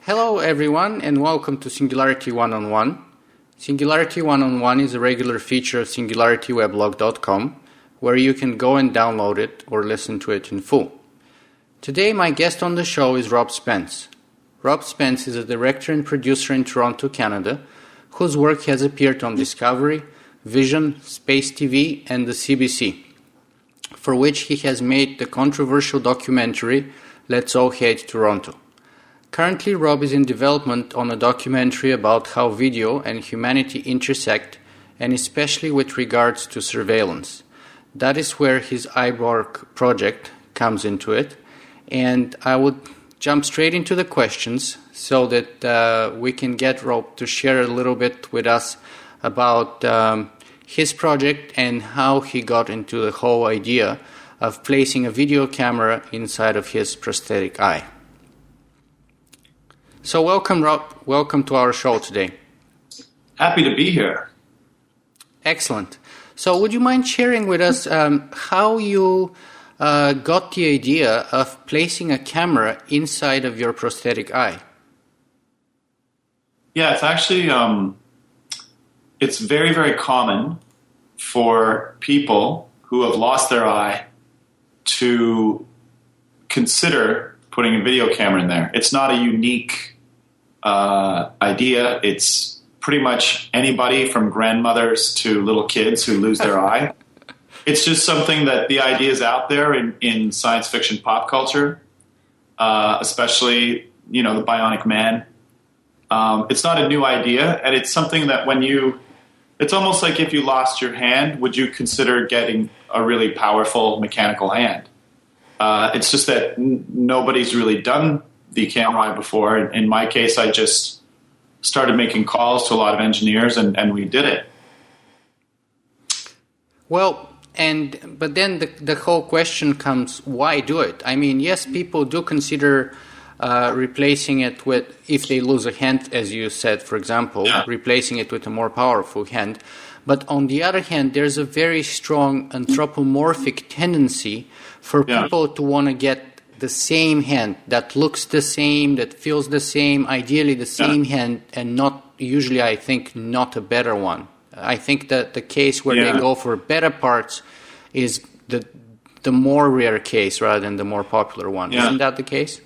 Hello everyone and welcome to Singularity One-on-One. Singularity One-on-One is a regular feature of singularityweblog.com where you can go and download it or listen to it in full. Today my guest on the show is Rob Spence. Rob Spence is a director and producer in Toronto, Canada, whose work has appeared on Discovery, Vision, Space TV and the CBC, for which he has made the controversial documentary Let's All Hate Toronto. Currently, Rob is in development on a documentary about how video and humanity intersect, and especially with regards to surveillance. That is where his Eyeborg project comes into it, and I would jump straight into the questions so that we can get Rob to share a little bit with us about his project and how he got into the whole idea of placing a video camera inside of his prosthetic eye. So welcome, Rob. Welcome to our show today. Happy to be here. Excellent. So would you mind sharing with us how you got the idea of placing a camera inside of your prosthetic eye? Yeah, it's actually, it's very, very common for people who have lost their eye to consider putting a video camera in there. It's not a unique idea. It's pretty much anybody from grandmothers to little kids who lose their eye. It's just something that the idea is out there in science fiction pop culture, especially, the Bionic Man. It's not a new idea, and it's something that it's almost like if you lost your hand, would you consider getting a really powerful mechanical hand? It's just that nobody's really done the camera eye before. In my case, I just started making calls to a lot of engineers, and we did it. Well, but then the whole question comes, why do it? I mean, yes, people do consider replacing it with, if they lose a hand, as you said, for example, replacing it with a more powerful hand. But on the other hand, there's a very strong anthropomorphic tendency for people to want to get the same hand that looks the same, that feels the same, ideally the same hand, and not usually, I think, not a better one. I think that the case where they go for better parts is the more rare case rather than the more popular one. Isn't that the case?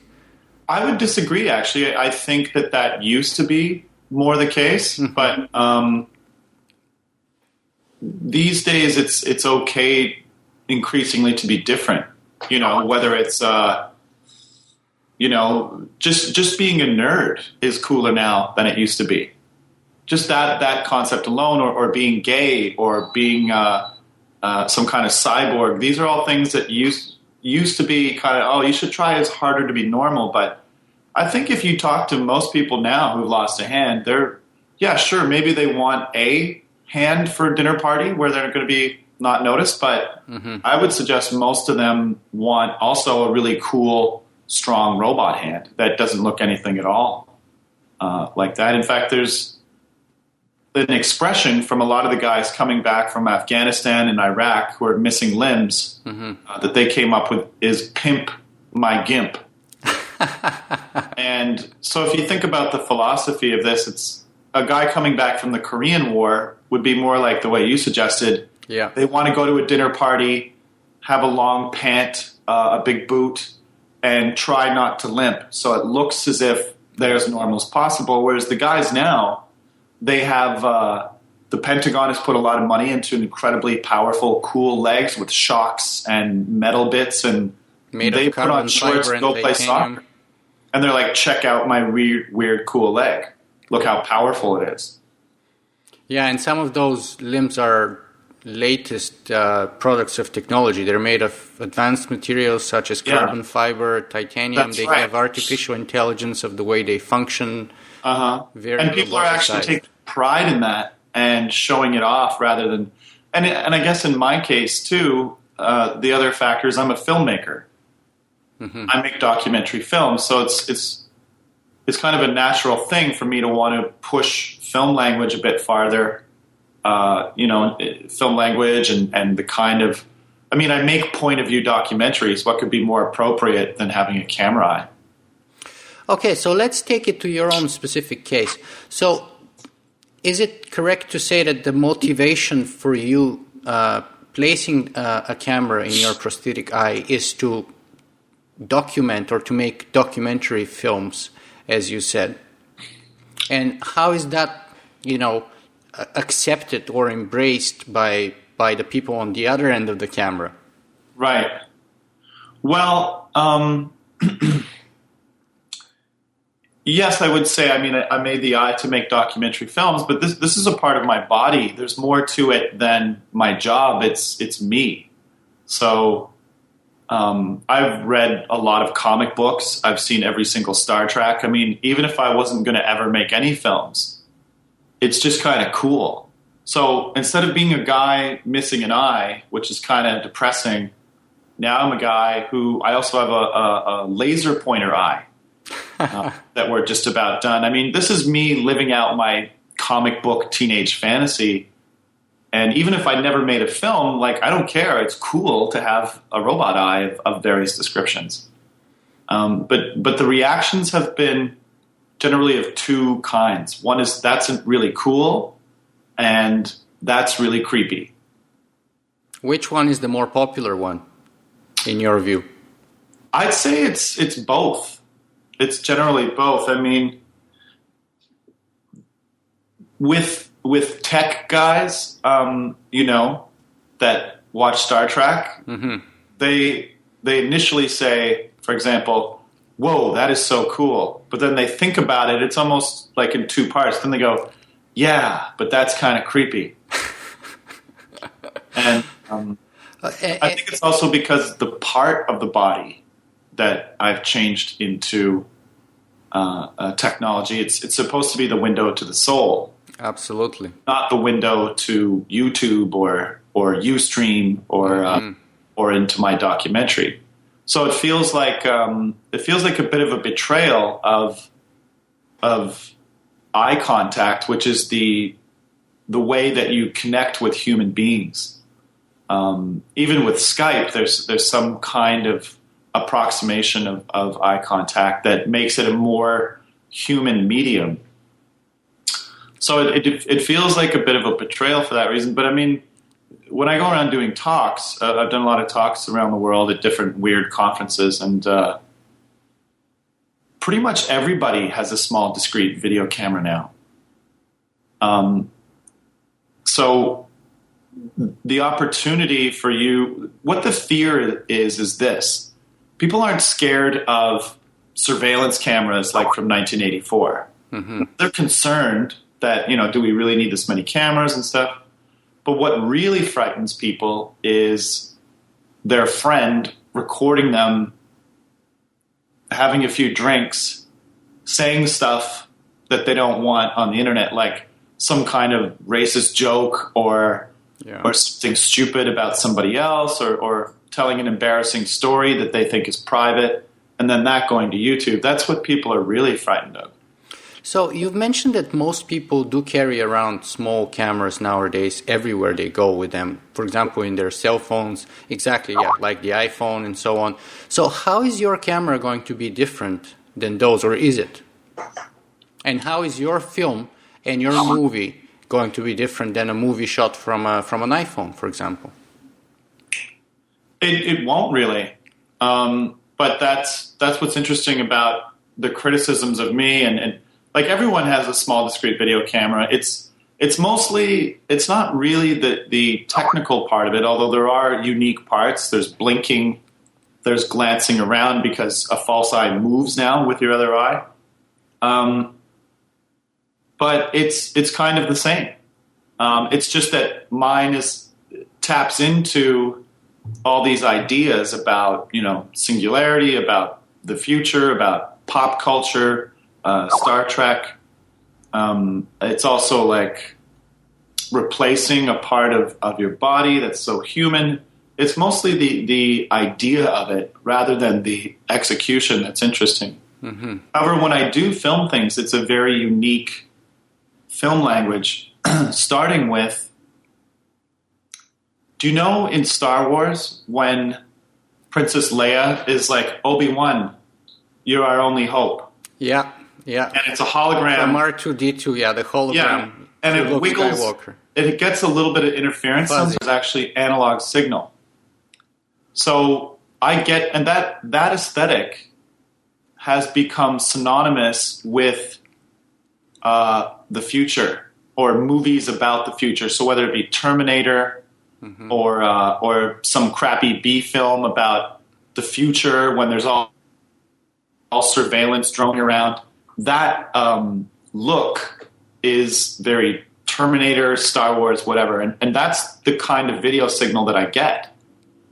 I would disagree, actually. I think that used to be more the case, but these days it's okay increasingly to be different. Whether it's just being a nerd is cooler now than it used to be. Just that concept alone, or being gay, or being some kind of cyborg. These are all things that used to be kind of, you should try as harder to be normal. But I think if you talk to most people now who've lost a hand, sure, maybe they want a hand for a dinner party where they're going to be not noticed. But I would suggest most of them want also a really cool, strong robot hand that doesn't look anything at all like that. In fact, there's an expression from a lot of the guys coming back from Afghanistan and Iraq who are missing limbs that they came up with is "pimp my gimp." And so if you think about the philosophy of this, it's a guy coming back from the Korean War would be more like the way you suggested. Yeah. They want to go to a dinner party, have a long pant, a big boot, and try not to limp. So it looks as if they're as normal as possible. Whereas the guys now, they have the Pentagon has put a lot of money into incredibly powerful, cool legs with shocks and metal bits, and they put on shorts and go play soccer. And they're like, check out my weird, cool leg. Look how powerful it is. Yeah, and some of those limbs are latest products of technology. They're made of advanced materials such as carbon fiber, titanium. They have artificial intelligence of the way they function. And people are actually taking pride in that and showing it off rather than... And I guess in my case, too, the other factor is I'm a filmmaker. I make documentary films, so it's kind of a natural thing for me to want to push film language a bit farther. Film language and the kind of... I mean, I make point-of-view documentaries. What could be more appropriate than having a camera eye? Okay, so let's take it to your own specific case. So is it correct to say that the motivation for you placing a camera in your prosthetic eye is to document or to make documentary films, as you said? And how is that, accepted or embraced by the people on the other end of the camera? Right. Well, yes, I would say. I mean, I made the eye to make documentary films, but this is a part of my body. There's more to it than my job. It's me. So I've read a lot of comic books. I've seen every single Star Trek. I mean, even if I wasn't going to ever make any films, it's just kind of cool. So instead of being a guy missing an eye, which is kind of depressing, now I'm a guy who I also have a laser pointer eye that we're just about done. I mean, this is me living out my comic book teenage fantasy. And even if I never made a film, I don't care. It's cool to have a robot eye of various descriptions. But the reactions have been generally of two kinds. One is that's really cool, and that's really creepy. Which one is the more popular one, in your view? I'd say it's both. It's generally both. I mean, with tech guys, that watch Star Trek, mm-hmm. they initially say, for example, "Whoa, that is so cool," but then they think about it. It's almost like in two parts. Then they go, "Yeah, but that's kind of creepy." And I think it's also because the part of the body that I've changed into technology, it's supposed to be the window to the soul. Absolutely. Not the window to YouTube or Ustream or into my documentary. So it feels like a bit of a betrayal of eye contact, which is the way that you connect with human beings. Even with Skype, there's some kind of approximation of eye contact that makes it a more human medium. So it feels like a bit of a betrayal for that reason. But I mean, when I go around doing talks, I've done a lot of talks around the world at different weird conferences, and pretty much everybody has a small, discrete video camera now. So the opportunity for you, what the fear is this. People aren't scared of surveillance cameras like from 1984. Mm-hmm. They're concerned that, do we really need this many cameras and stuff? But what really frightens people is their friend recording them having a few drinks, saying stuff that they don't want on the internet, like some kind of racist joke or something stupid about somebody else or telling an embarrassing story that they think is private, and then that going to YouTube. That's what people are really frightened of. So you've mentioned that most people do carry around small cameras nowadays everywhere they go with them. For example, in their cell phones, exactly, like the iPhone and so on. So how is your camera going to be different than those, or is it? And how is your film and your movie going to be different than a movie shot from an iPhone, for example? It won't really. But that's what's interesting about the criticisms of me and like everyone has a small discrete video camera. It's not really the technical part of it, although there are unique parts. There's blinking, there's glancing around because a false eye moves now with your other eye. But it's kind of the same. It's just that mine taps into all these ideas about, singularity, about the future, about pop culture, Star Trek. It's also like replacing a part of your body that's so human. It's mostly the idea of it rather than the execution that's interesting. Mm-hmm. However, when I do film things, it's a very unique film language, starting with, do you know in Star Wars when Princess Leia is like, Obi-Wan, you're our only hope? Yeah, yeah. And it's a hologram. From R2-D2, yeah, the hologram. Yeah, and it Luke wiggles. Skywalker. It gets a little bit of interference. Fuzzy. Sometimes actually analog signal. So I get, and that aesthetic has become synonymous with the future or movies about the future. So whether it be Terminator or some crappy B film about the future when there's all surveillance droning around, that look is very Terminator, Star Wars, whatever. And that's the kind of video signal that I get.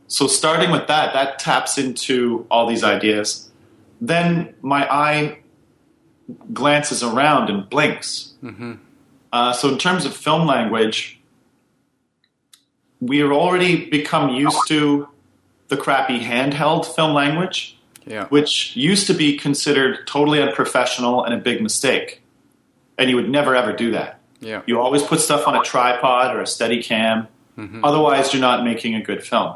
So starting with that taps into all these ideas. Then my eye glances around and blinks. So in terms of film language, we have already become used to the crappy handheld film language, which used to be considered totally unprofessional and a big mistake. And you would never, ever do that. Yeah. You always put stuff on a tripod or a steady cam. Otherwise, you're not making a good film.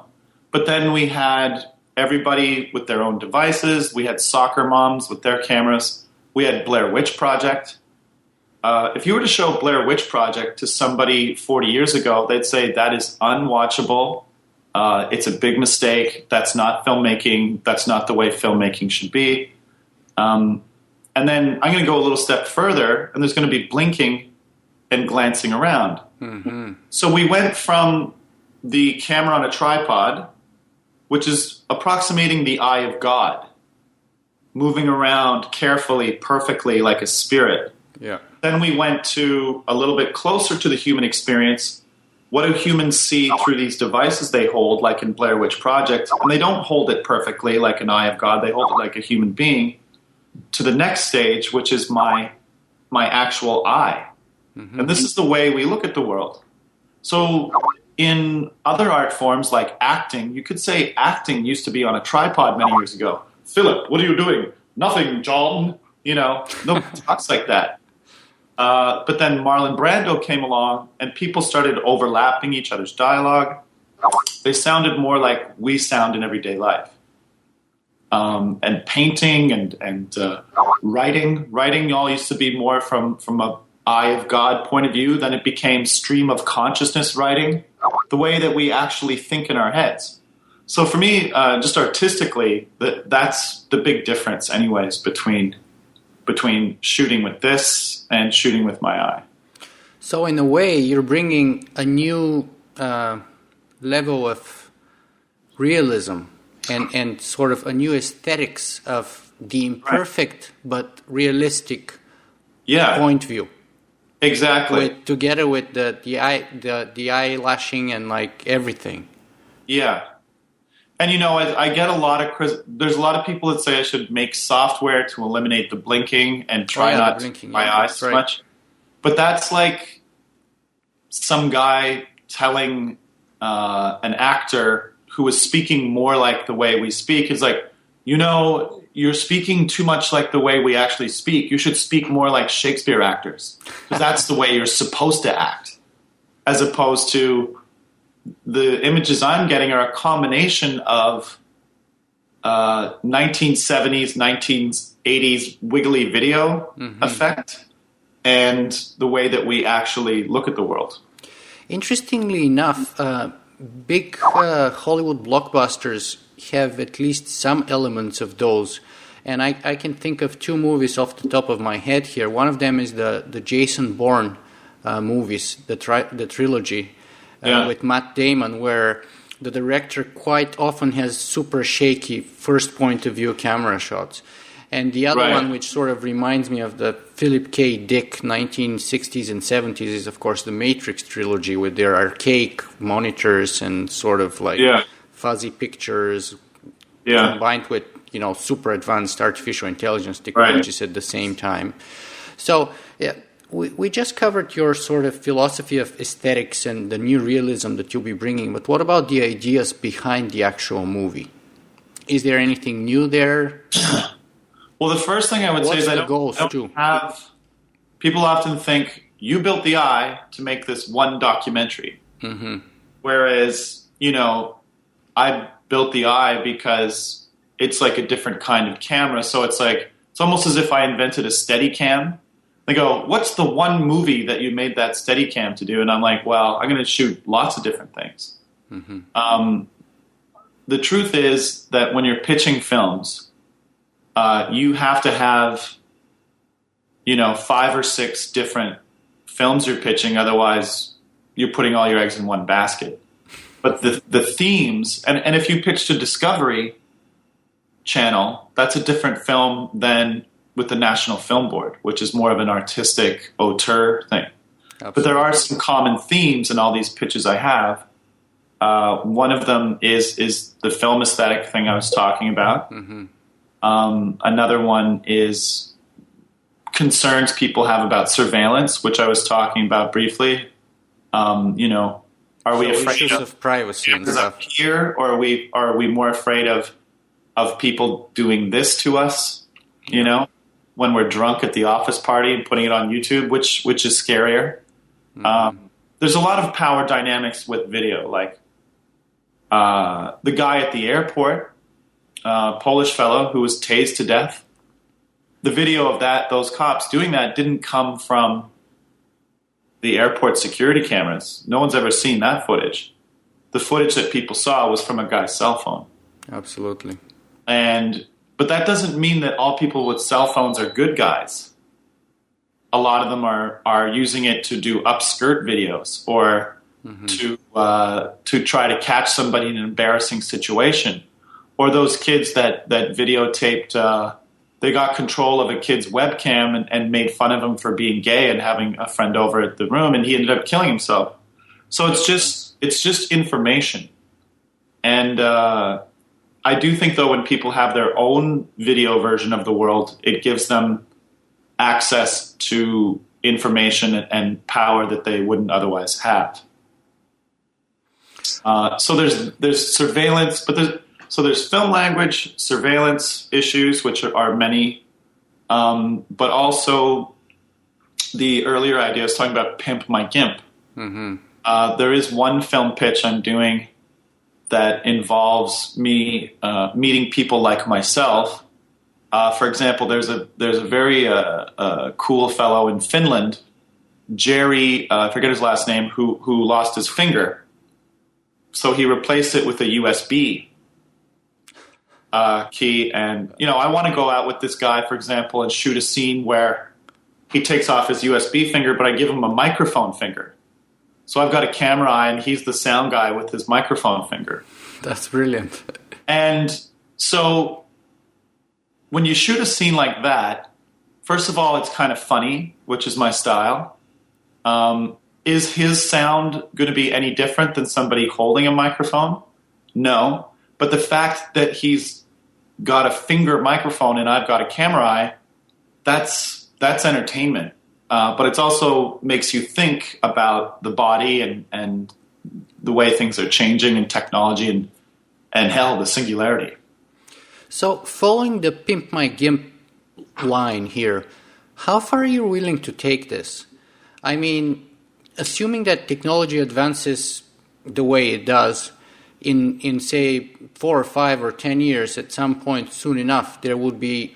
But then we had everybody with their own devices. We had soccer moms with their cameras. We had Blair Witch Project. If you were to show Blair Witch Project to somebody 40 years ago, they'd say that is unwatchable. It's a big mistake. That's not filmmaking. That's not the way filmmaking should be. And then I'm going to go a little step further, and there's going to be blinking and glancing around. So we went from the camera on a tripod, which is approximating the eye of God, moving around carefully, perfectly, like a spirit. Yeah. Then we went to a little bit closer to the human experience. What do humans see through these devices they hold, like in Blair Witch Project? And they don't hold it perfectly like an eye of God. They hold it like a human being. To the next stage, which is my actual eye. And this is the way we look at the world. So in other art forms like acting, you could say acting used to be on a tripod many years ago. Philip, what are you doing? Nothing, John. You know, nobody talks like that. But then Marlon Brando came along and people started overlapping each other's dialogue. They sounded more like we sound in everyday life. And painting and writing all used to be more from a eye of God point of view. Then it became stream of consciousness writing, the way that we actually think in our heads. So for me, just artistically, that's the big difference anyways between shooting with this and shooting with my eye. So in a way, you're bringing a new level of realism and sort of a new aesthetics of the imperfect but realistic point view. Exactly. Together with the eyelashing and like everything. Yeah. And, you know, I get a lot of... There's a lot of people that say I should make software to eliminate the blinking and try not to my eyes so much. But that's like some guy telling an actor who is speaking more like the way we speak is like, you know, you're speaking too much like the way we actually speak. You should speak more like Shakespeare actors because that's the way you're supposed to act, as opposed to the images I'm getting are a combination of 1970s, 1980s wiggly video effect and the way that we actually look at the world. Interestingly enough, big Hollywood blockbusters have at least some elements of those. And I can think of two movies off the top of my head here. One of them is the Jason Bourne movies, the trilogy with Matt Damon, where the director quite often has super shaky first point of view camera shots. And the other one, which sort of reminds me of the Philip K. Dick 1960s and 70s, is, of course, the Matrix trilogy with their archaic monitors and sort of like fuzzy pictures combined with, you know, super advanced artificial intelligence technologies at the same time. So, we just covered your sort of philosophy of aesthetics and the new realism that you'll be bringing, but what about the ideas behind the actual movie? Is there anything new there? Well, the first thing I would say is I don't have... People often think, you built the eye to make this one documentary. Whereas, you know, I built the eye because it's like a different kind of camera. So it's It's almost as if I invented a Steadicam. They go, what's the one movie that you made that Steadicam to do? And I'm like, well, I'm going to shoot lots of different things. Mm-hmm. The truth is that when you're pitching films, you have to have, 5 or 6 different films you're pitching. Otherwise, you're putting all your eggs in one basket. But the themes, and if you pitch to Discovery Channel, that's a different film than with the National Film Board, which is more of an artistic auteur thing. Absolutely. But there are some common themes in all these pitches I have. One of them is the film aesthetic thing I was talking about. Mm-hmm. Another one is concerns people have about surveillance, which I was talking about briefly. Are we afraid of privacy and stuff up here, or are we more afraid of people doing this to us? When we're drunk at the office party and putting it on YouTube, which is scarier. Mm-hmm. There's a lot of power dynamics with video, like the guy at the airport, Polish fellow who was tased to death. The video of those cops doing that didn't come from the airport security cameras. No one's ever seen that footage. The footage that people saw was from a guy's cell phone. Absolutely. But that doesn't mean that all people with cell phones are good guys. A lot of them are using it to do upskirt videos or to try to catch somebody in an embarrassing situation. Or those kids that videotaped, they got control of a kid's webcam and made fun of him for being gay and having a friend over at the room, and he ended up killing himself. So it's just information. And I do think, though, when people have their own video version of the world, it gives them access to information and power that they wouldn't otherwise have. So there's surveillance, but there's film language, surveillance issues, which are many, but also the earlier idea I was talking about pimp my gimp. Mm-hmm. There is one film pitch I'm doing that involves me meeting people like myself. For example, there's a very cool fellow in Finland, Jerry, I forget his last name, who lost his finger. So he replaced it with a USB key. And, I want to go out with this guy, for example, and shoot a scene where he takes off his USB finger, but I give him a microphone finger. So I've got a camera eye, and he's the sound guy with his microphone finger. That's brilliant. And so when you shoot a scene like that, first of all, it's kind of funny, which is my style. Is his sound going to be any different than somebody holding a microphone? No. But the fact that he's got a finger microphone and I've got a camera eye, that's entertainment. But it also makes you think about the body and the way things are changing in technology and hell, the singularity. So following the Pimp My Gimp line here, how far are you willing to take this? I mean, assuming that technology advances the way it does, in say 4 or 5 or 10 years, at some point soon enough, there would be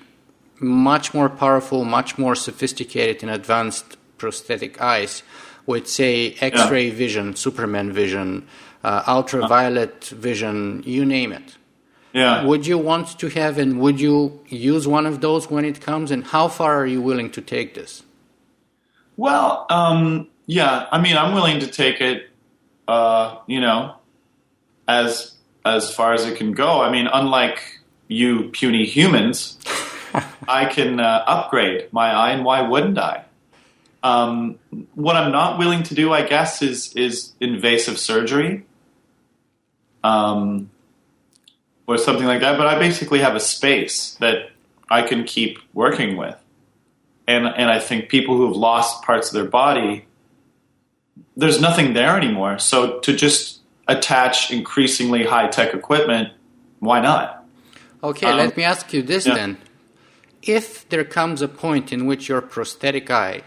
much more powerful, much more sophisticated and advanced prosthetic eyes with, say, X-ray vision, Superman vision, ultraviolet vision, you name it. Yeah. Would you want to have, and would you use one of those when it comes, and how far are you willing to take this? Well, yeah, I mean, I'm willing to take it, as far as it can go. I mean, unlike you puny humans, I can upgrade my eye, and why wouldn't I? What I'm not willing to do, I guess, is invasive surgery, or something like that. But I basically have a space that I can keep working with, and I think people who have lost parts of their body, there's nothing there anymore. So to just attach increasingly high-tech equipment, why not? Okay, let me ask you this then. If there comes a point in which your prosthetic eye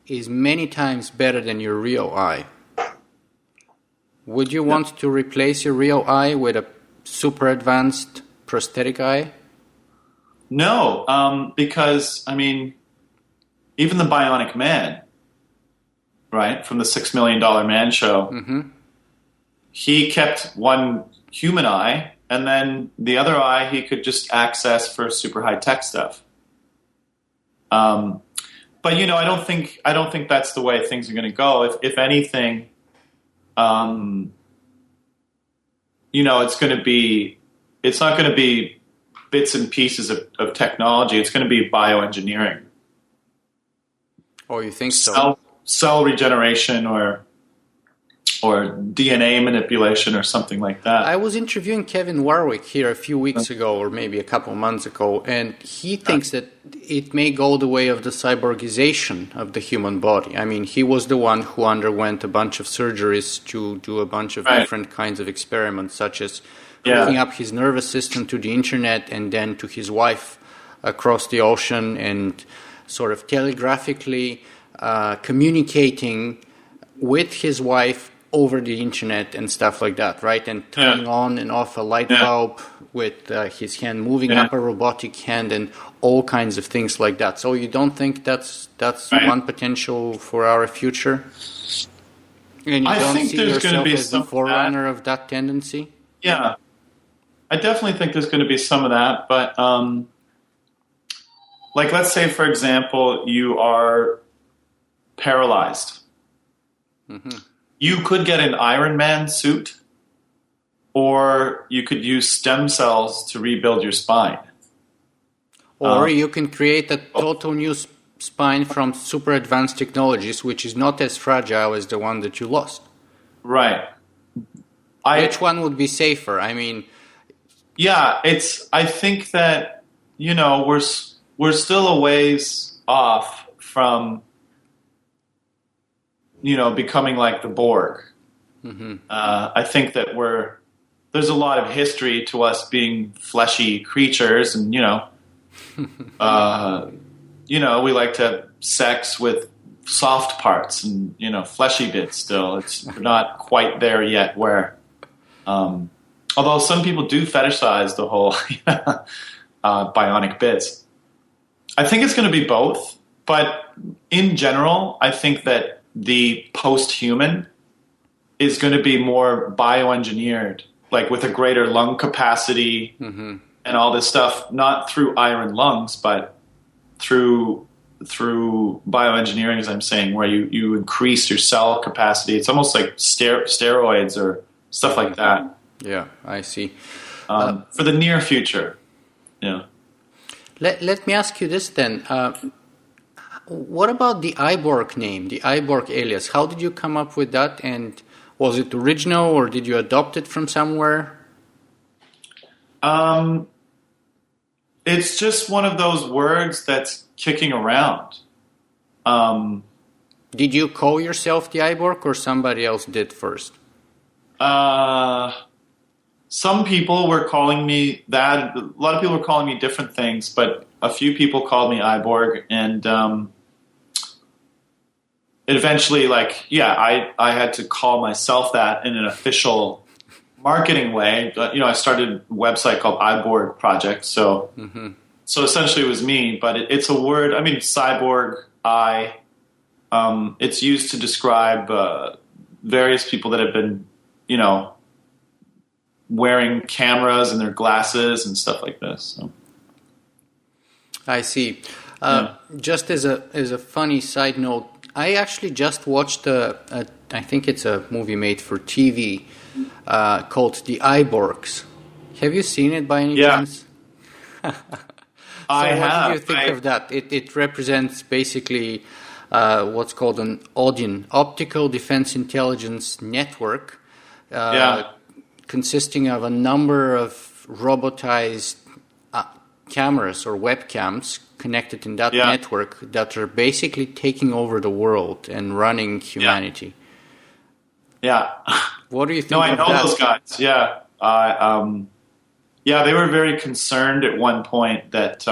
is many times better than your real eye, would you want to replace your real eye with a super advanced prosthetic eye? No, because I mean, even the Bionic Man, right, from the $6 Million Man show, he kept one human eye, and then the other eye he could just access for super high tech stuff. But I don't think that's the way things are going to go. If anything, it's not going to be bits and pieces of technology. It's going to be bioengineering. Oh, you think so? Cell regeneration or DNA manipulation or something like that. I was interviewing Kevin Warwick here a few weeks ago, or maybe a couple of months ago, and he thinks that it may go the way of the cyborgization of the human body. I mean, he was the one who underwent a bunch of surgeries to do a bunch of different kinds of experiments, such as hooking up his nervous system to the internet and then to his wife across the ocean and sort of telegraphically communicating with his wife over the internet and stuff like that, right? And turning on and off a light bulb with his hand, moving up a robotic hand, and all kinds of things like that. So you don't think that's one potential for our future? And you don't see yourself as the forerunner of that tendency? Yeah. I definitely think there's going to be some of that, but like let's say, for example, you are paralyzed. You could get an Iron Man suit, or you could use stem cells to rebuild your spine. Or you can create a total new spine from super advanced technologies, which is not as fragile as the one that you lost. Right. Which one would be safer? I mean... Yeah, I think that, we're still a ways off from... becoming like the Borg. I think that there's a lot of history to us being fleshy creatures, and we like to have sex with soft parts and fleshy bits. Still, we're not quite there yet. Where, although some people do fetishize the whole bionic bits, I think it's going to be both. But in general, I think that the post-human is going to be more bioengineered, like with a greater lung capacity and all this stuff, not through iron lungs, but through bioengineering, as I'm saying, where you increase your cell capacity. It's almost like steroids or stuff like that. Yeah, I see. For the near future. Yeah. Let me ask you this then. What about the Eyeborg name, the Eyeborg alias? How did you come up with that? And was it original, or did you adopt it from somewhere? It's just one of those words that's kicking around. Did you call yourself the Eyeborg, or somebody else did first? Some people were calling me that. A lot of people were calling me different things, but a few people called me Eyeborg, and eventually, I had to call myself that in an official marketing way. I started a website called Eyeborg Project, so essentially it was me. But it's a word. I mean, cyborg, eye. It's used to describe various people that have been, wearing cameras in their glasses and stuff like this. So. I see. Just as a funny side note, I actually just watched I think it's a movie made for TV called The Eyeborgs. Have you seen it by any chance? I have. What do you think of that? It represents basically what's called an ODIN, Optical Defense Intelligence Network, consisting of a number of robotized cameras or webcams connected in that network that are basically taking over the world and running humanity. Yeah. What do you think No, I of know that? those guys. Yeah. They were very concerned at one point that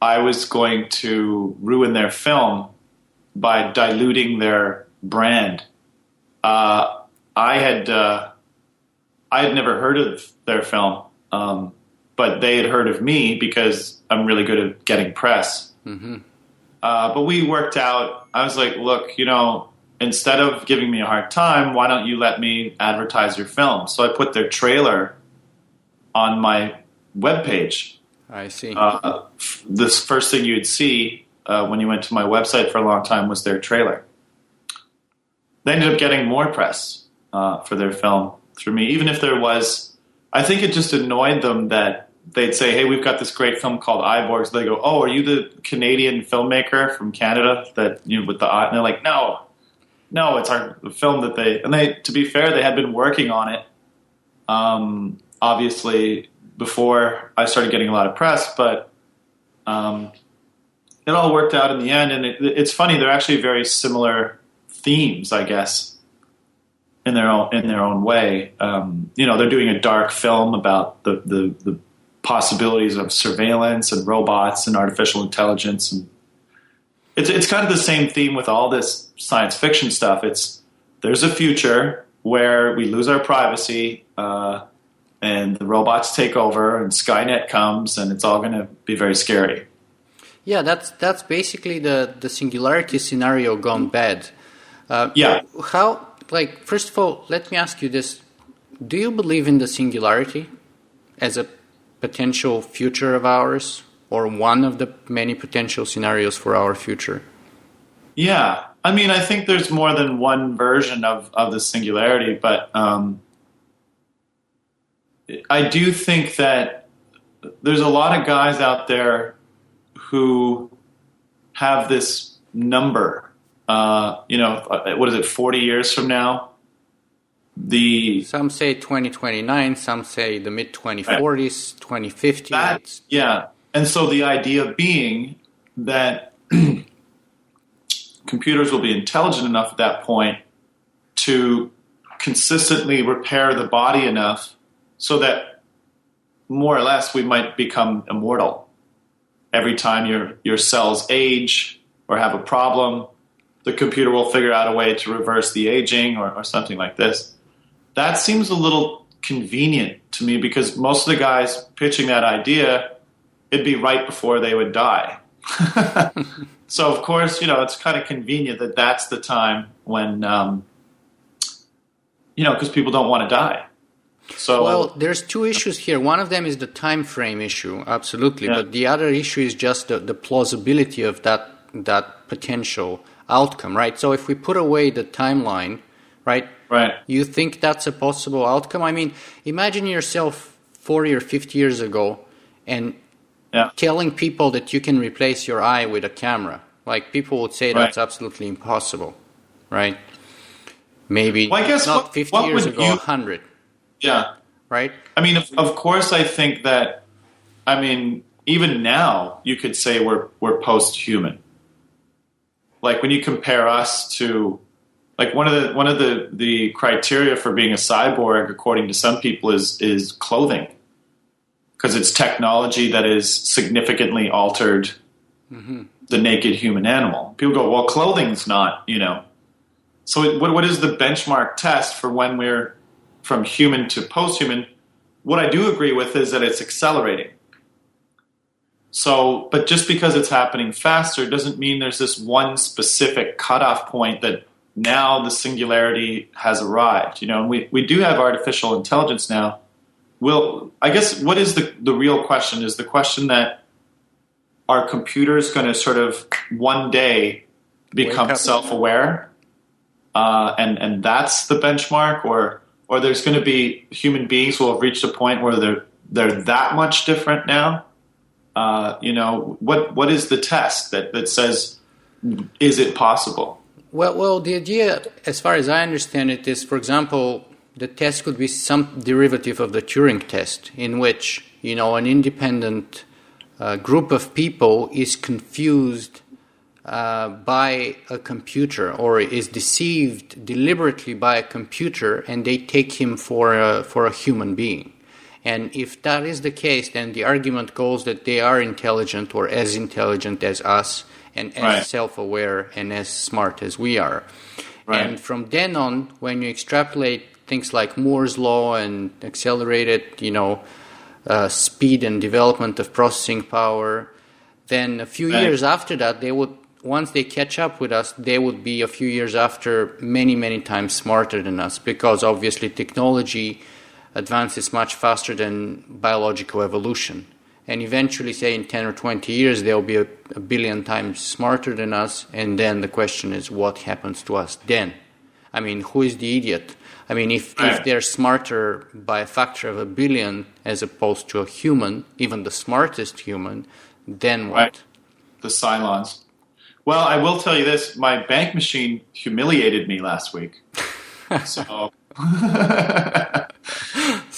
I was going to ruin their film by diluting their brand. I had never heard of their film, but they had heard of me because I'm really good at getting press. Mm-hmm. But we worked out. I was like, look, instead of giving me a hard time, why don't you let me advertise your film? So I put their trailer on my webpage. I see. This first thing you'd see when you went to my website for a long time was their trailer. They ended up getting more press for their film through me, even if there was. I think it just annoyed them that they'd say, hey, we've got this great film called Eyeborg. So they go, oh, are you the Canadian filmmaker from Canada that, with the eye? And they're like, no, it's the film that they, to be fair, they had been working on it, obviously, before I started getting a lot of press, but it all worked out in the end. And it's funny, they're actually very similar themes, I guess, in their own way. They're doing a dark film about the possibilities of surveillance and robots and artificial intelligence, and it's kind of the same theme with all this science fiction stuff. There's a future where we lose our privacy and the robots take over and Skynet comes and it's all going to be very scary. Yeah, that's basically the Singularity scenario gone bad. How? First of all, let me ask you this: do you believe in the Singularity as a potential future of ours, or one of the many potential scenarios for our future? Yeah. I mean, I think there's more than one version of the Singularity, but I do think that there's a lot of guys out there who have this number. What is it, 40 years from now? Some say 2029, some say the mid-2040s, 2050. Yeah. And so the idea being that computers will be intelligent enough at that point to consistently repair the body enough so that more or less we might become immortal. Every time your cells age or have a problem, the computer will figure out a way to reverse the aging or something like this. That seems a little convenient to me because most of the guys pitching that idea, it'd be right before they would die. So, of course, it's kind of convenient that that's the time when, because people don't want to die. So, well, there's two issues here. One of them is the time frame issue, absolutely. Yeah. But the other issue is just the plausibility of that potential outcome, right? So if we put away the timeline, right? You think that's a possible outcome? I mean, imagine yourself 40 or 50 years ago and telling people that you can replace your eye with a camera. Like, people would say that's absolutely impossible, right? Maybe not 50 years ago, 100. Yeah. Right? I mean, of course, I think that, even now, you could say we're post-human. Like, when you compare us to, like, one of the criteria for being a cyborg, according to some people, is clothing, because it's technology that is significantly altered the naked human animal. People go, well, clothing's not, So what is the benchmark test for when we're from human to post-human? What I do agree with is that it's accelerating. So, but just because it's happening faster doesn't mean there's this one specific cutoff point that now the singularity has arrived. And we do have artificial intelligence now. I guess what is the real question is the question that are computers going to sort of one day become self-aware? And that's the benchmark, or there's going to be human beings who have reached a point where they're that much different now? What is the test that says, is it possible? Well, the idea, as far as I understand it, is, for example, the test could be some derivative of the Turing test, in which, an independent group of people is confused by a computer, or is deceived deliberately by a computer, and they take him for a human being. And if that is the case, then the argument goes that they are intelligent, or as intelligent as us, and as self-aware and as smart as we are. Right. And from then on, when you extrapolate things like Moore's law and accelerated, speed and development of processing power. Then a few years after that, once they catch up with us, they would be a few years after many, many times smarter than us, because obviously technology advances much faster than biological evolution. And eventually, say in 10 or 20 years, they'll be a billion times smarter than us. And then the question is, what happens to us then? I mean, who is the idiot? I mean, if they're smarter by a factor of a billion as opposed to a human, even the smartest human, then what? Right. The Cylons. Well, I will tell you this. My bank machine humiliated me last week. So,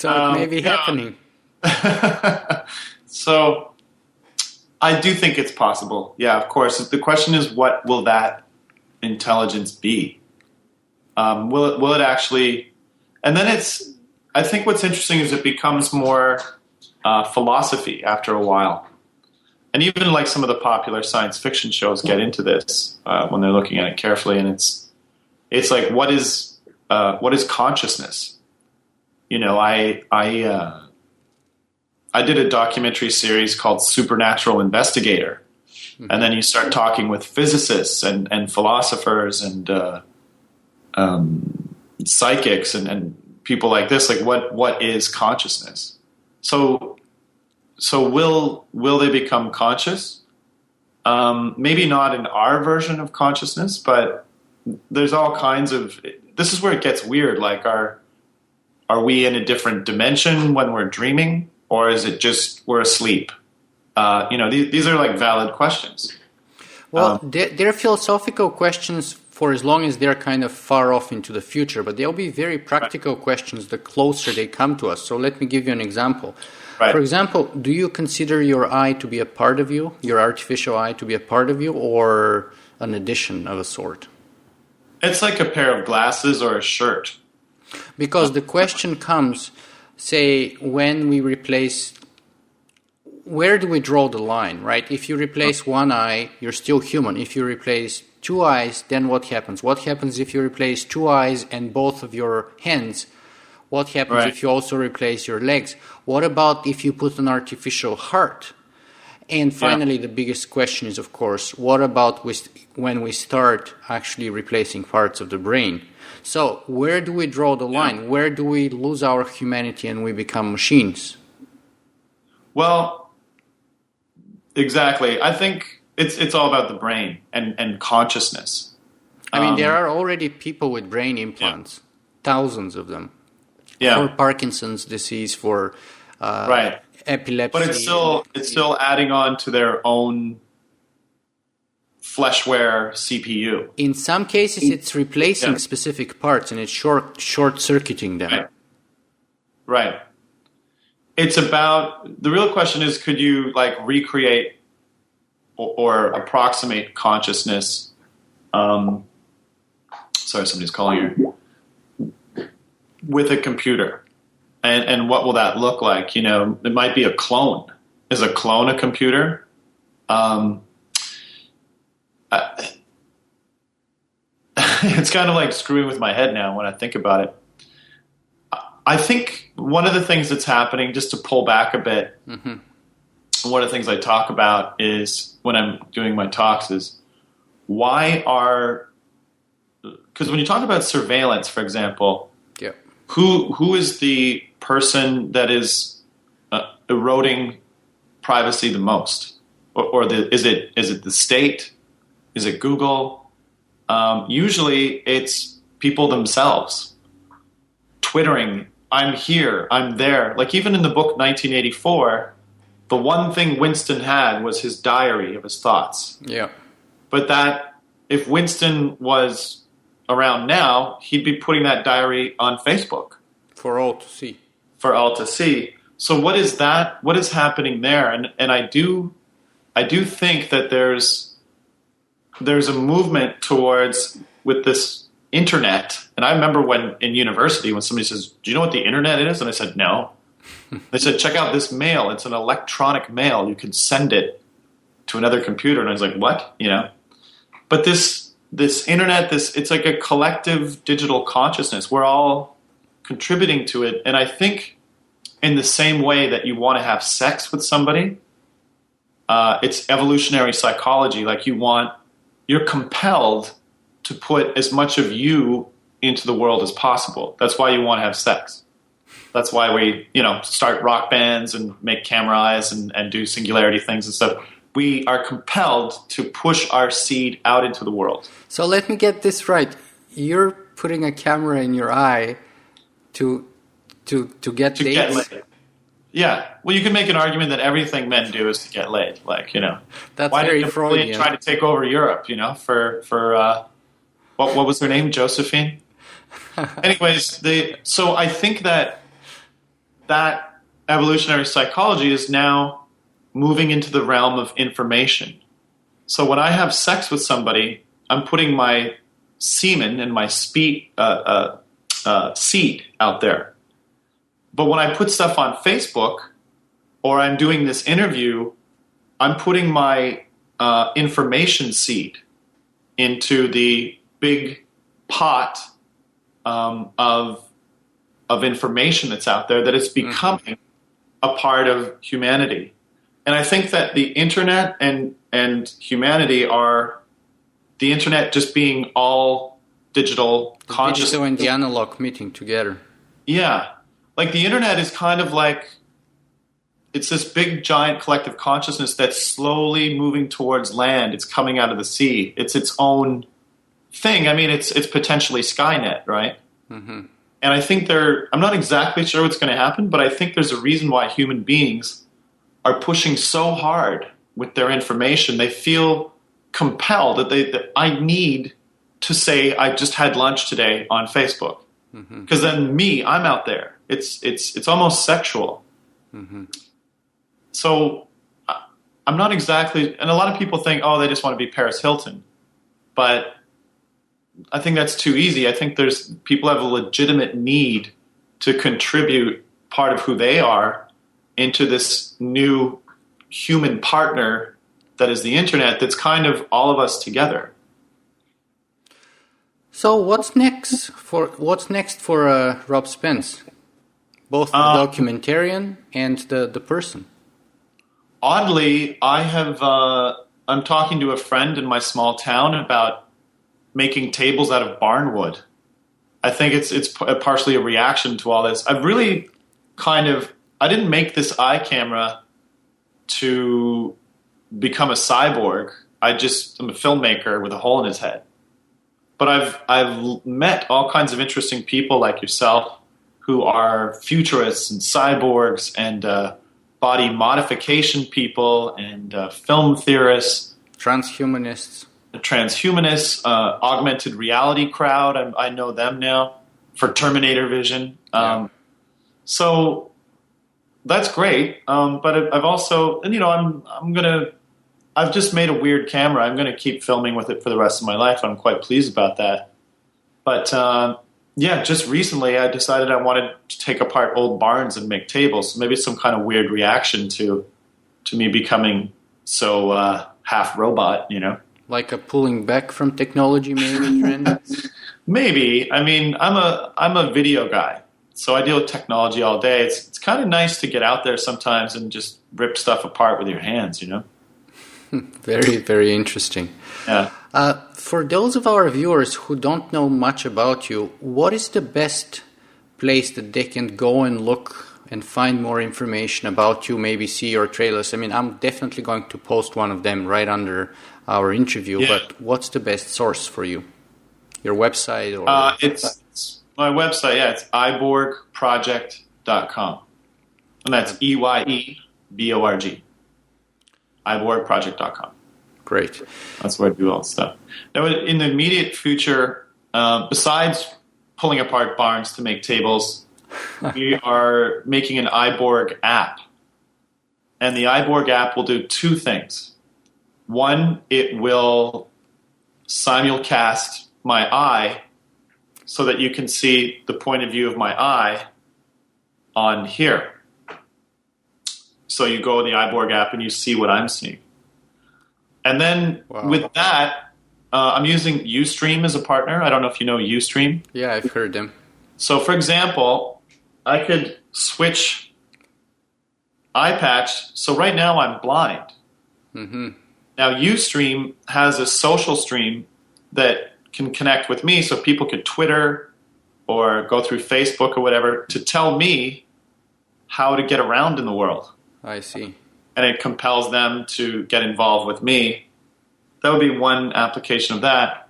it may be happening. So I do think it's possible. Yeah, of course. The question is, what will that intelligence be? Will it actually? And then I think what's interesting is it becomes more philosophy after a while. And even like some of the popular science fiction shows get into this when they're looking at it carefully. And it's like, what is consciousness? You know, I did a documentary series called Supernatural Investigator. Mm-hmm. And then you start talking with physicists and philosophers and psychics and people like this. Like, what is consciousness? So will they become conscious? Maybe not in our version of consciousness, but there's all kinds of. This is where it gets weird. Like, are we in a different dimension when we're dreaming? Or is it just we're asleep? These are like valid questions. Well, they're philosophical questions for as long as they're kind of far off into the future, but they'll be very practical questions the closer they come to us. So let me give you an example. Right. For example, do you consider your eye to be a part of you, your artificial eye to be a part of you, or an addition of a sort? It's like a pair of glasses or a shirt. Because the question comes... Say, when we replace, where do we draw the line, right? If you replace one eye, you're still human. If you replace two eyes, then what happens? What happens if you replace two eyes and both of your hands? What happens if you also replace your legs? What about if you put an artificial heart? And finally, the biggest question is, of course, what about when we start actually replacing parts of the brain? So where do we draw the line? Where do we lose our humanity and we become machines? Well, exactly. I think it's all about the brain and consciousness. I mean, there are already people with brain implants, thousands of them. For Parkinson's disease, for epilepsy. But it's still adding on to their own fleshware CPU. In some cases, it's replacing specific parts and it's short-circuiting them. Right. It's about, the real question is, could you like recreate or approximate consciousness? Sorry, somebody's calling you. With a computer. And what will that look like? You know, it might be a clone. Is a clone a computer? It's kind of like screwing with my head now when I think about it. I think one of the things that's happening, just to pull back a bit, one of the things I talk about is when I'm doing my talks is because when you talk about surveillance, for example, who is the person that is eroding privacy the most, is it the state? Is it Google? Usually it's people themselves twittering, I'm here, I'm there. Like even in the book 1984, the one thing Winston had was his diary of his thoughts. Yeah. But that if Winston was around now, he'd be putting that diary on Facebook. For all to see. So what is that? What is happening there? And I do think that there's a movement towards with this internet. And I remember when in university when somebody says, "Do you know what the internet is?" And I said, "No." They said, "Check out this mail. It's an electronic mail. You can send it to another computer." And I was like, "What?" You know. But this internet, it's like a collective digital consciousness. We're all contributing to it, and I think in the same way that you want to have sex with somebody, it's evolutionary psychology. Like you're compelled to put as much of you into the world as possible. That's why you want to have sex. That's why we, start rock bands and make camera eyes and do singularity things and stuff. We are compelled to push our seed out into the world. So let me get this right. You're putting a camera in your eye to get laid? Get laid. Yeah. Well, you can make an argument that everything men do is to get laid. That's why very did Freudian. Napoleon try to take over Europe, for what was her name? Josephine? Anyways, so I think that evolutionary psychology is now moving into the realm of information. So when I have sex with somebody, I'm putting my semen and my seed out there. But when I put stuff on Facebook or I'm doing this interview, I'm putting my information seed into the big pot of information that's out there that is becoming a part of humanity. And I think that the internet and humanity are the internet just being all digital consciousness. Digital and the analog meeting together. Yeah. Like the internet is kind of like, it's this big giant collective consciousness that's slowly moving towards land. It's coming out of the sea. It's its own thing. I mean, it's potentially Skynet, right? Mm-hmm. And I think I'm not exactly sure what's going to happen, but I think there's a reason why human beings are pushing so hard with their information. They feel compelled that I need to say I just had lunch today on Facebook. Because then I'm out there. It's almost sexual. Mm-hmm. So I'm not exactly, and a lot of people think, they just want to be Paris Hilton. But I think that's too easy. I think people have a legitimate need to contribute part of who they are into this new human partner that is the internet that's kind of all of us together. So what's next for Rob Spence? Both the documentarian and the person. Oddly, I'm talking to a friend in my small town about making tables out of barnwood. I think it's partially a reaction to all this. I've really I didn't make this eye camera to become a cyborg. I'm a filmmaker with a hole in his head. But I've met all kinds of interesting people like yourself who are futurists and cyborgs and body modification people and film theorists. Transhumanists, augmented reality crowd. I know them now for Terminator vision. So that's great. But I've also, I've just made a weird camera. I'm going to keep filming with it for the rest of my life. I'm quite pleased about that. But just recently I decided I wanted to take apart old barns and make tables. So maybe some kind of weird reaction to me becoming so half robot, Like a pulling back from technology, maybe trend. Maybe. I mean, I'm a video guy, so I deal with technology all day. It's kind of nice to get out there sometimes and just rip stuff apart with your hands, Very, very interesting. Yeah. For those of our viewers who don't know much about you, what is the best place that they can go and look and find more information about you, maybe see your trailers? I mean, I'm definitely going to post one of them right under our interview, but what's the best source for you? Your website? Or it's my website, it's eyeborgproject.com. And that's EYEBORG. Eyeborgproject.com. Great. That's where I do all the stuff. Now, in the immediate future, besides pulling apart barns to make tables, we are making an Eyeborg app. And the Eyeborg app will do two things. One, it will simulcast my eye so that you can see the point of view of my eye on here. So you go to the Eyeborg app and you see what I'm seeing. And then with that, I'm using Ustream as a partner. I don't know if you know Ustream. Yeah, I've heard them. So for example, I could switch eye patch. So right now I'm blind. Mm-hmm. Now Ustream has a social stream that can connect with me, so people could Twitter or go through Facebook or whatever to tell me how to get around in the world. I see. And it compels them to get involved with me. That would be one application of that.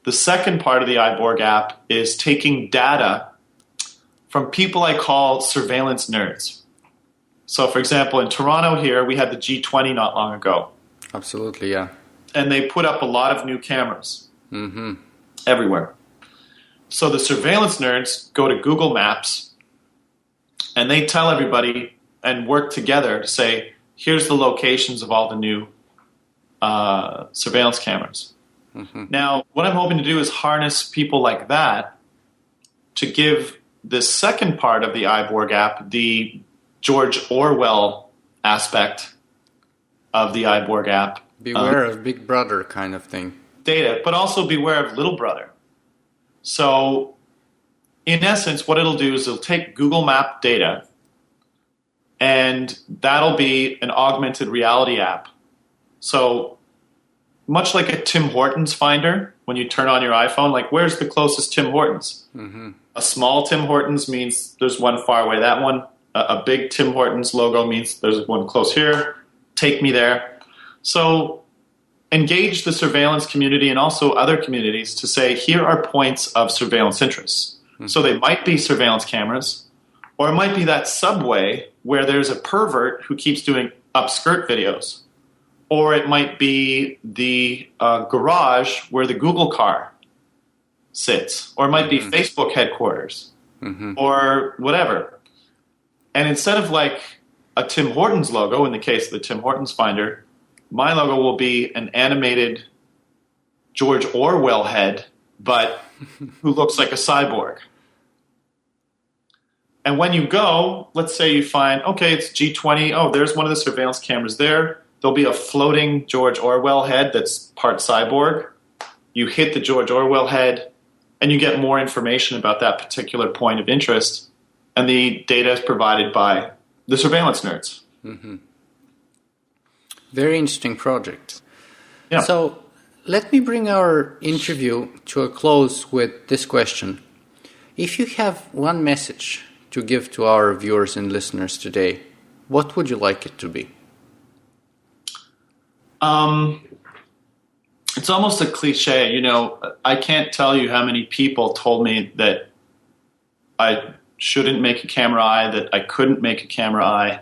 The second part of the Eyeborg app is taking data from people I call surveillance nerds. So, for example, in Toronto here, we had the G20 not long ago. Absolutely, yeah. And they put up a lot of new cameras everywhere. So the surveillance nerds go to Google Maps and they tell everybody and work together to say, here's the locations of all the new surveillance cameras. Now, what I'm hoping to do is harness people like that to give this second part of the Eyeborg app, the George Orwell aspect of the Eyeborg app. Beware of Big Brother kind of thing. Data, but also beware of Little Brother. So, in essence, what it'll do is it'll take Google Map data, and that'll be an augmented reality app. So, much like a Tim Hortons finder, when you turn on your iPhone, like, where's the closest Tim Hortons? A small Tim Hortons means there's one far away. That one, a big Tim Hortons logo means there's one close here. Take me there. So engage the surveillance community and also other communities to say, here are points of surveillance interests. So they might be surveillance cameras, or it might be that subway where there's a pervert who keeps doing upskirt videos. Or it might be the garage where the Google car sits. Or it might be Facebook headquarters. Or whatever. And instead of like a Tim Hortons logo, in the case of the Tim Hortons Finder, my logo will be an animated George Orwell head, but who looks like a cyborg. And when you go, let's say you find, okay, it's G20. Oh, there's one of the surveillance cameras there. There'll be a floating George Orwell head that's part cyborg. You hit the George Orwell head, and you get more information about that particular point of interest. And the data is provided by the surveillance nerds. Very interesting project. Yeah. So let me bring our interview to a close with this question. If you have one message to give to our viewers and listeners today, what would you like it to be? It's almost a cliche. You know, I can't tell you how many people told me that I shouldn't make a camera eye, that I couldn't make a camera eye.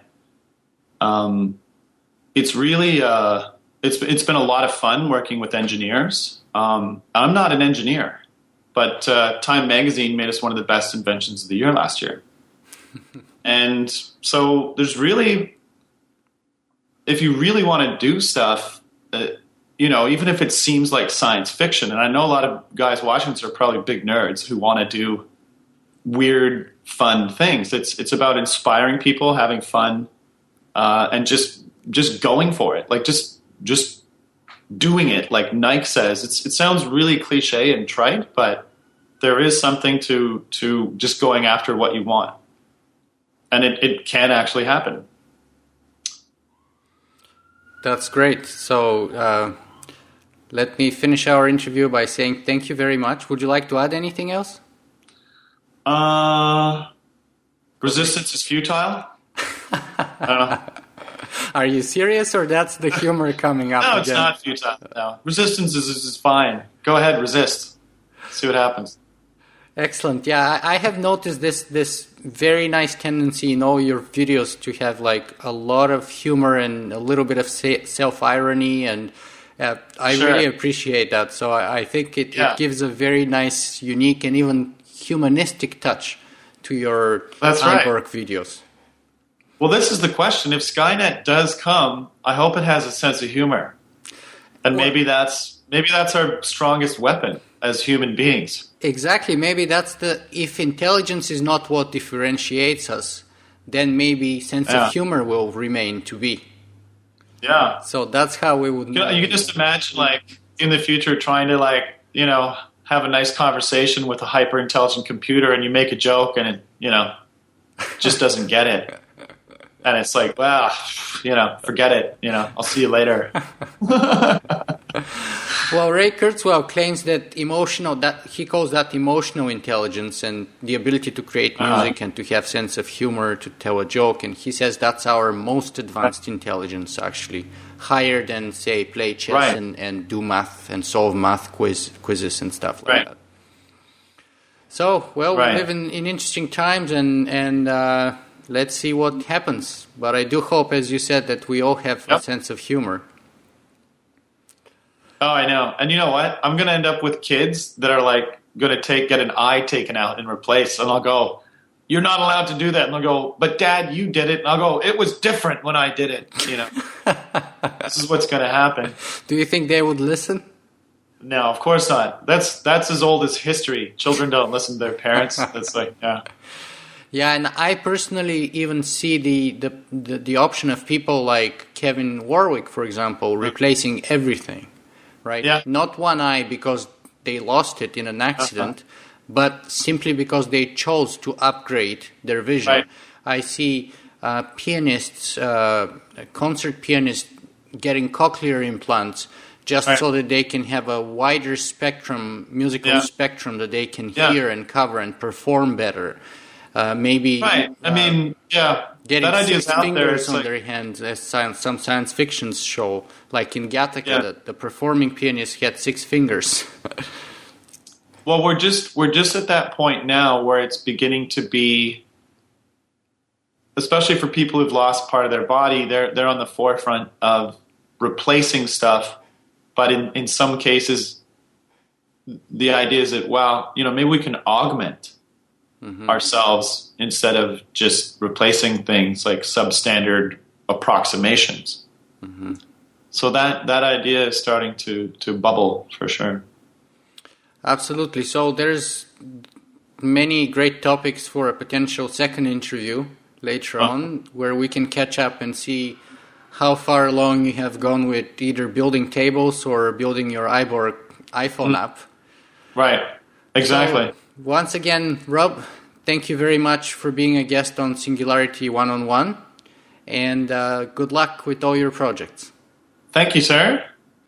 It's really, it's been a lot of fun working with engineers. I'm not an engineer, but Time Magazine made us one of the best inventions of the year last year. And so there's really, if you really want to do stuff, you know, even if it seems like science fiction, and I know a lot of guys watching this are probably big nerds who want to do weird, fun things. It's about inspiring people, having fun, and just going for it. Like just doing it. Like Nike says, it sounds really cliche and trite, but there is something to just going after what you want, and it can actually happen. That's great. So let me finish our interview by saying thank you very much. Would you like to add anything else? Resistance is futile. I don't know. Are you serious, or that's the humor coming up? No, it's not futile. No, resistance is fine. Go ahead, resist. See what happens. Excellent. Yeah, I have noticed this very nice tendency in all your videos to have like a lot of humor and a little bit of self-irony, and I really appreciate that. So I think it gives a very nice, unique, and even humanistic touch to your Eyeborg videos. Well, this is the question. If Skynet does come, I hope it has a sense of humor. And maybe that's our strongest weapon as human beings. Exactly. Maybe that's if intelligence is not what differentiates us, then maybe sense of humor will remain to be. Yeah. So that's how we would know. You can just imagine, like, in the future trying to, like, you know, have a nice conversation with a hyper-intelligent computer, and you make a joke and it, you know, just doesn't get it. and it's like, well, forget it. I'll see you later. Well, Ray Kurzweil claims that he calls that emotional intelligence and the ability to create music and to have sense of humor, to tell a joke. And he says that's our most advanced intelligence, actually, higher than, say, play chess and do math and solve math quizzes and stuff like that. So, we live in interesting times, and let's see what happens. But I do hope, as you said, that we all have a sense of humor. Oh, I know. And you know what? I'm going to end up with kids that are like going to get an eye taken out and replaced. And I'll go, you're not allowed to do that. And they'll go, but Dad, you did it. And I'll go, it was different when I did it. This is what's going to happen. Do you think they would listen? No, of course not. That's as old as history. Children don't listen to their parents. That's like, yeah. Yeah, and I personally even see the option of people like Kevin Warwick, for example, replacing everything. Right? Yeah. Not one eye because they lost it in an accident, but simply because they chose to upgrade their vision. Right. I see pianists, concert pianists getting cochlear implants just so that they can have a wider musical spectrum that they can hear and cover and perform better. Maybe getting that idea 6 fingers on their hands, as some science fiction show, like in Gattaca, the performing pianist had 6 fingers. Well, we're just at that point now where it's beginning to be, especially for people who've lost part of their body, they're on the forefront of replacing stuff. But in some cases, the idea is that, maybe we can augment ourselves instead of just replacing things like substandard approximations. So that idea is starting to bubble for sure. Absolutely. So there's many great topics for a potential second interview later on, where we can catch up and see how far along you have gone with either building tables or building your Eyeborg iPhone app. Right. Exactly. So, once again, Rob, thank you very much for being a guest on Singularity One-on-One, and good luck with all your projects. Thank you, sir.